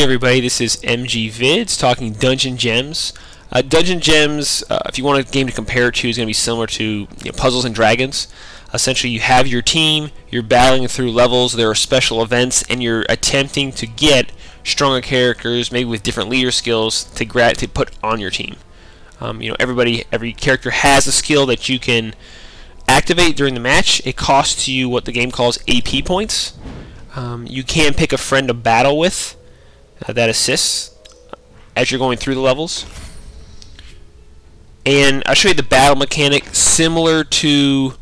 Hey everybody, this is MG Vids talking Dungeon Gems. Dungeon Gems, if you want a game to compare it to, is going to be similar to Puzzles and Dragons. Essentially, you have your team, you're battling through levels, there are special events, and you're attempting to get stronger characters, maybe with different leader skills, to put on your team. Every character has a skill that you can activate during the match. It costs you what the game calls AP points. You can pick a friend to battle with that assists as you're going through the levels. And I'll show you the battle mechanic similar to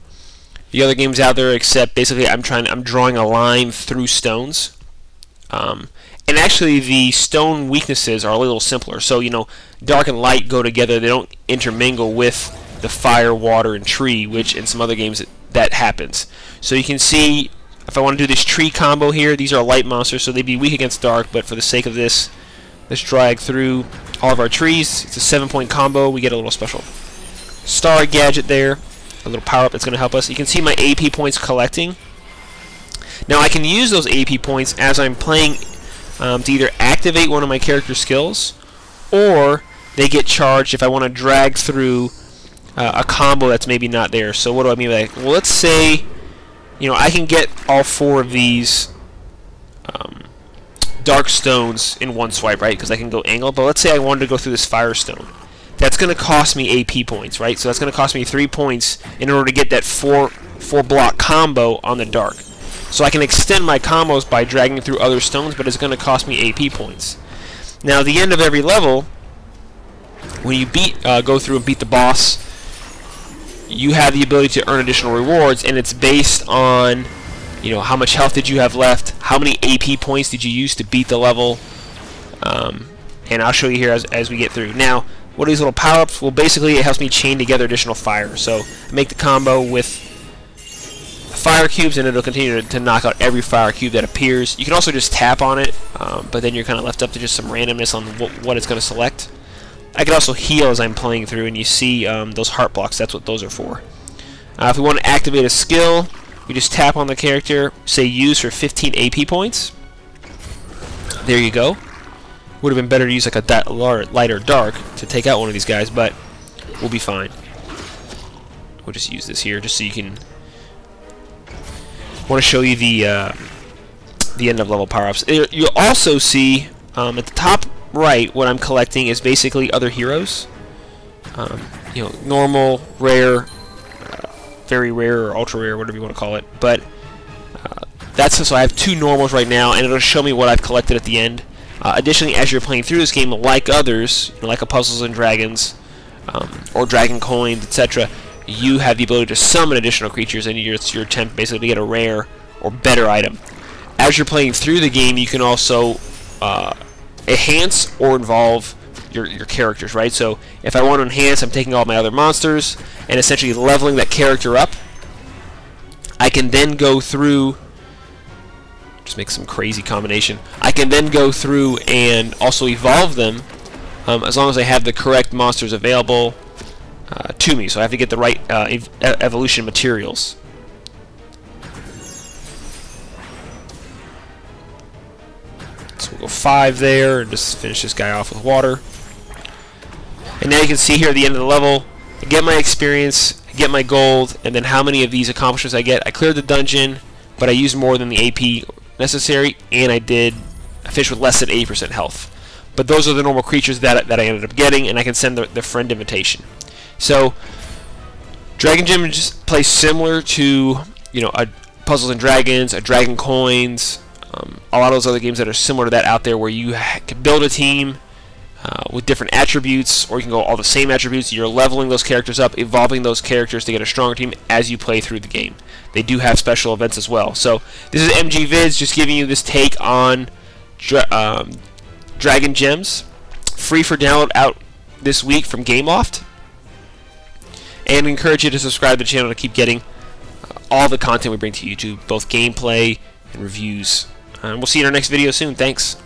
the other games out there, except basically I'm drawing a line through stones. And actually the stone weaknesses are a little simpler. So dark and light go together, they don't intermingle with the fire, water, and tree, which in some other games that happens. So you can see if I want to do this tree combo here, these are light monsters, so they'd be weak against dark, but for the sake of this, let's drag through all of our trees. It's a 7-point combo. We get a little special star gadget there, a little power-up that's going to help us. You can see my AP points collecting. Now I can use those AP points as I'm playing to either activate one of my character skills, or they get charged if I want to drag through a combo that's maybe not there. So what do I mean by that? Well, let's say I can get all 4 of these dark stones in one swipe, right? Because I can go angle. But let's say I wanted to go through this firestone. That's going to cost me AP points, right? So that's going to cost me 3 points in order to get that 4 block combo on the dark. So I can extend my combos by dragging through other stones, but it's going to cost me AP points. Now, at the end of every level, when you go through and beat the boss, you have the ability to earn additional rewards, and it's based on how much health did you have left, how many AP points did you use to beat the level, and I'll show you here as we get through. Now, what are these little power-ups? Well, basically it helps me chain together additional fire. So I make the combo with fire cubes, and it'll continue to knock out every fire cube that appears. You can also just tap on it, but then you're kind of left up to just some randomness on what it's going to select. I can also heal as I'm playing through, and you see those heart blocks. That's what those are for. If we want to activate a skill, we just tap on the character, say use for 15 AP points. There you go. Would have been better to use like a light or dark to take out one of these guys, but we'll be fine. We'll just use this here just so you can. I want to show you the end of level power-ups. You'll also see at the top right, what I'm collecting is basically other heroes. Normal, rare, very rare, or ultra rare, whatever you want to call it. But so I have 2 normals right now, and it'll show me what I've collected at the end. Additionally, as you're playing through this game, like others, like a Puzzles and Dragons, or Dragon Coins, etc., you have the ability to summon additional creatures, and it's your attempt basically to get a rare or better item. As you're playing through the game, you can also enhance or involve your characters, right? So if I want to enhance, I'm taking all my other monsters and essentially leveling that character up. I can then go through, just make some crazy combination. I can then go through and also evolve them as long as I have the correct monsters available to me. So I have to get the right evolution materials. So we'll go 5 there and just finish this guy off with water. And now you can see here at the end of the level, I get my experience, I get my gold, and then how many of these accomplishments I get. I cleared the dungeon, but I used more than the AP necessary, and I finished with less than 80% health. But those are the normal creatures that I ended up getting, and I can send the friend invitation. So Dragon Gem just plays similar to a Puzzles and Dragons, a Dragon Coins, a lot of those other games that are similar to that out there, where you can build a team with different attributes, or you can go all the same attributes. You're leveling those characters up, evolving those characters to get a stronger team as you play through the game. They do have special events as well. So this is MG Vids, just giving you this take on Dragon Gems, free for download out this week from Gameloft. And we encourage you to subscribe to the channel to keep getting all the content we bring to YouTube, both gameplay and reviews. And we'll see you in our next video soon. Thanks.